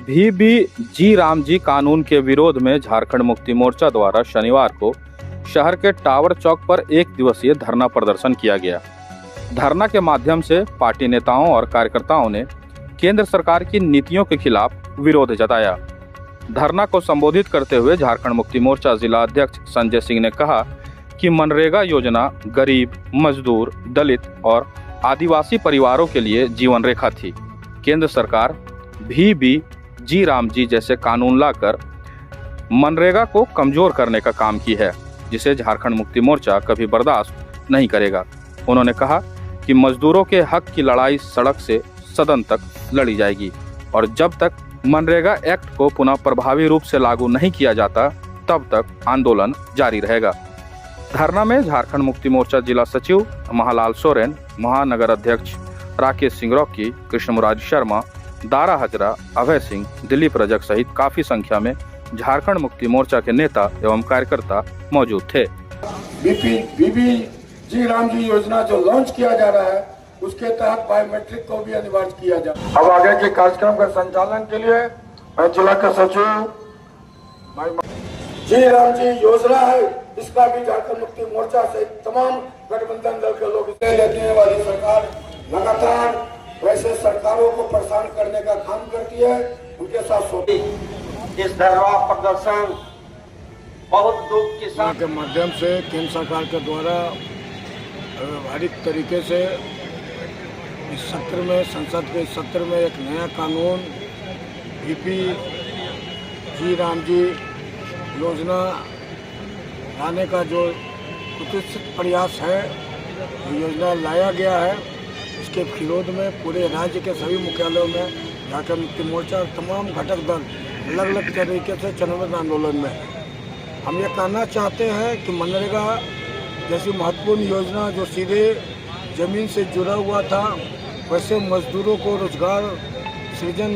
VBG Ramji कानून के विरोध में झारखंड मुक्ति मोर्चा द्वारा शनिवार को शहर के टावर चौक पर एक दिवसीय धरना प्रदर्शन किया गया। धरना के माध्यम से पार्टी नेताओं और कार्यकर्ताओं ने केंद्र सरकार की नीतियों के खिलाफ विरोध जताया। धरना को संबोधित करते हुए झारखंड मुक्ति मोर्चा जिला अध्यक्ष संजय सिंह ने कहा कि मनरेगा योजना गरीब, मजदूर, दलित और आदिवासी परिवारों के लिए जीवन रेखा थी। केंद्र सरकार VBG रामजी जैसे कानून लाकर मनरेगा को कमजोर करने का काम की है, जिसे झारखंड मुक्ति मोर्चा कभी बर्दाश्त नहीं करेगा। उन्होंने कहा कि मजदूरों के हक की लड़ाई सड़क से सदन तक लड़ी जाएगी और जब तक मनरेगा एक्ट को पुनः प्रभावी रूप से लागू नहीं किया जाता तब तक आंदोलन जारी रहेगा। धरना में झारखंड मुक्ति मोर्चा जिला सचिव महालाल सोरेन, महानगर अध्यक्ष राकेश सिंह रॉकी, कृष्ण मुरारी शर्मा, दारा हजरा, अभय सिंह, दिलीप रजक सहित काफी संख्या में झारखंड मुक्ति मोर्चा के नेता एवं कार्यकर्ता मौजूद थे। VBG रामजी योजना जो लॉन्च किया जा रहा है उसके तहत बायोमेट्रिक को भी अनिवार्य किया जा रहा है। अब आगे के कार्यक्रम के संचालन के लिए मैं जिला का सचिव जी रामजी योजना है, इसका भी झारखंड मुक्ति मोर्चा से तमाम गठबंधन दल के लोग लेने वाली सरकार लगातार वैसे सरकारों को परेशान करने का काम करती है, उनके साथ सोती। इस धरना प्रदर्शन बहुत दुख के साथ के माध्यम से केंद्र सरकार के द्वारा व्यवहारिक तरीके से इस सत्र में, संसद के सत्र में एक नया कानून VBG रामजी योजना लाने का जो प्रतिष्ठित प्रयास है, योजना लाया गया है, इसके विरोध में पूरे राज्य के सभी मुख्यालयों में झारखंड मुक्ति मोर्चा और तमाम घटक दल अलग अलग तरीके से चरणबद्ध आंदोलन में है। हम ये कहना चाहते हैं कि मनरेगा जैसी महत्वपूर्ण योजना जो सीधे ज़मीन से जुड़ा हुआ था, वैसे मजदूरों को रोजगार सृजन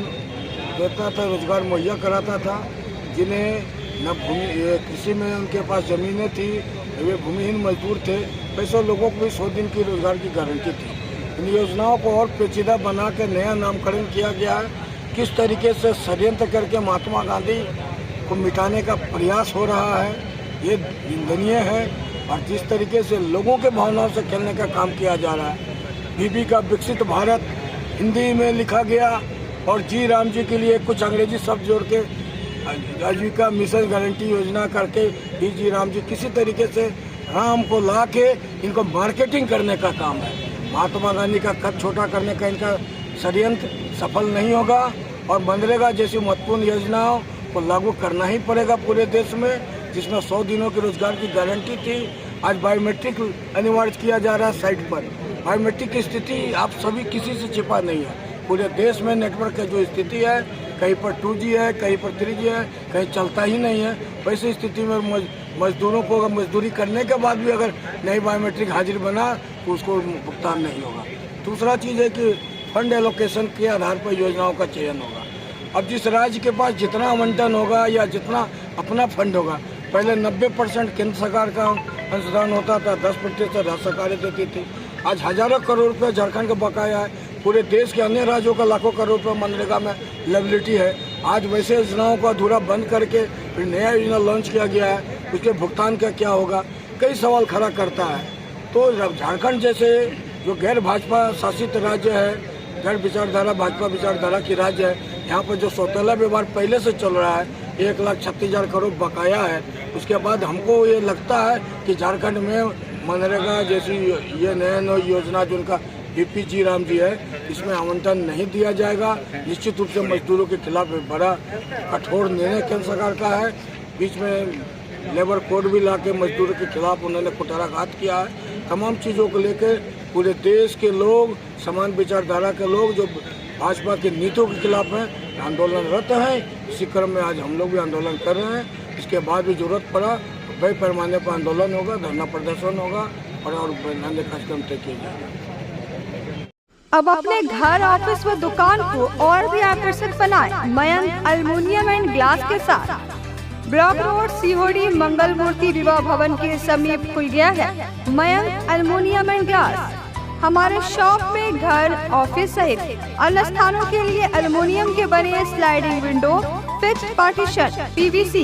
देता था, रोजगार मुहैया कराता था। जिन्हें न कृषि में उनके पास ज़मीनें थी, वे भूमिहीन मजदूर थे, वैसे लोगों को भी 100 दिन की रोजगार की गारंटी थी। इन योजनाओं को और पेचीदा बना के नया नामकरण किया गया है। किस तरीके से षड्यंत्र करके महात्मा गांधी को मिटाने का प्रयास हो रहा है, ये निंदनीय है। और जिस तरीके से लोगों के भावनाओं से खेलने का काम किया जा रहा है, VB का विकसित भारत हिंदी में लिखा गया और जी राम जी के लिए कुछ अंग्रेजी शब्द जोड़ के आजीविका मिशन गारंटी योजना करके VBG राम जी किसी तरीके से राम को ला के इनको मार्केटिंग करने का काम है। महात्मा गांधी का कद छोटा करने का इनका षड्यंत्र सफल नहीं होगा और मनरेगा जैसी महत्वपूर्ण योजनाओं को लागू करना ही पड़ेगा पूरे देश में, जिसमें 100 दिनों की रोजगार की गारंटी थी। आज बायोमेट्रिक अनिवार्य किया जा रहा है साइट पर। बायोमेट्रिक की स्थिति आप सभी किसी से छिपा नहीं है। पूरे देश में नेटवर्क की जो स्थिति है, कहीं पर 2G है, कहीं पर 3G है, कहीं चलता ही नहीं है। वैसी स्थिति में मजदूरों को मजदूरी करने के बाद भी अगर नई बायोमेट्रिक हाजिर बना तो उसको भुगतान नहीं होगा। दूसरा चीज़ है कि फंड एलोकेशन के आधार पर योजनाओं का चयन होगा। अब जिस राज्य के पास जितना आवंटन होगा या जितना अपना फंड होगा, पहले 90% केंद्र सरकार का अंशदान होता था, 10% राज्य सरकारें देती थी। आज हजारों करोड़ रुपये झारखंड का बकाया है। पूरे देश के अन्य राज्यों का लाखों करोड़ रुपये मनरेगा में लायबिलिटी है। आज वैसे योजनाओं को अधूरा बंद करके फिर नया योजना लॉन्च किया गया है, उसके भुगतान का क्या होगा, कई सवाल खड़ा करता है। तो झारखंड जैसे जो गैर भाजपा शासित राज्य है, गैर विचारधारा भाजपा विचारधारा की राज्य है, यहाँ पर जो सौतेला व्यवहार पहले से चल रहा है, 1,36,000 करोड़ बकाया है। उसके बाद हमको ये लगता है कि झारखंड में मनरेगा जैसी ये नया योजना जो उनका VBG रामजी है, इसमें आवंटन नहीं दिया जाएगा। निश्चित रूप से मजदूरों के खिलाफ बड़ा कठोर निर्णय केंद्र सरकार का है। बीच में लेबर कोड भी ला के मजदूरों के खिलाफ उन्होंने कुठाराघात किया है। तमाम चीज़ों को लेकर पूरे देश के लोग, समान विचारधारा के लोग जो भाजपा की नीतियों के खिलाफ हैं, आंदोलनरत हैं। इसी क्रम में आज हम लोग भी आंदोलन कर रहे हैं। इसके बाद भी जरूरत पड़ा तो बड़े पैमाने पर आंदोलन होगा, धरना प्रदर्शन होगा और अन्य कार्यक्रम तय किए जाएंगे। अब अपने घर, ऑफिस व दुकान को और भी आकर्षक बनाएं मयंक एल्युमिनियम एंड ग्लास के साथ। ब्लॉक रोड सीहोड़ी मंगल मूर्ति विवाह भवन के समीप खुल गया है मयंक एल्युमिनियम एंड ग्लास। हमारे शॉप में घर, ऑफिस सहित अन्य स्थानों के लिए एल्युमिनियम के बने sliding window, fixed partition, PVC,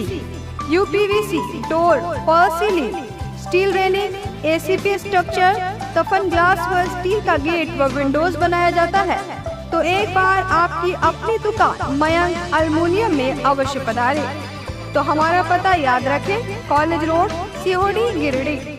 UPVC, door, fall ceiling, steel railing, ACP structure, toughen glass व स्टील का गेट व विंडोज बनाया जाता है। तो एक बार आपकी अपनी दुकान मयंक एल्युमिनियम में अवश्य पधारें। तो हमारा पता याद रखें, कॉलेज रोड, सीओडी, गिरिडीह।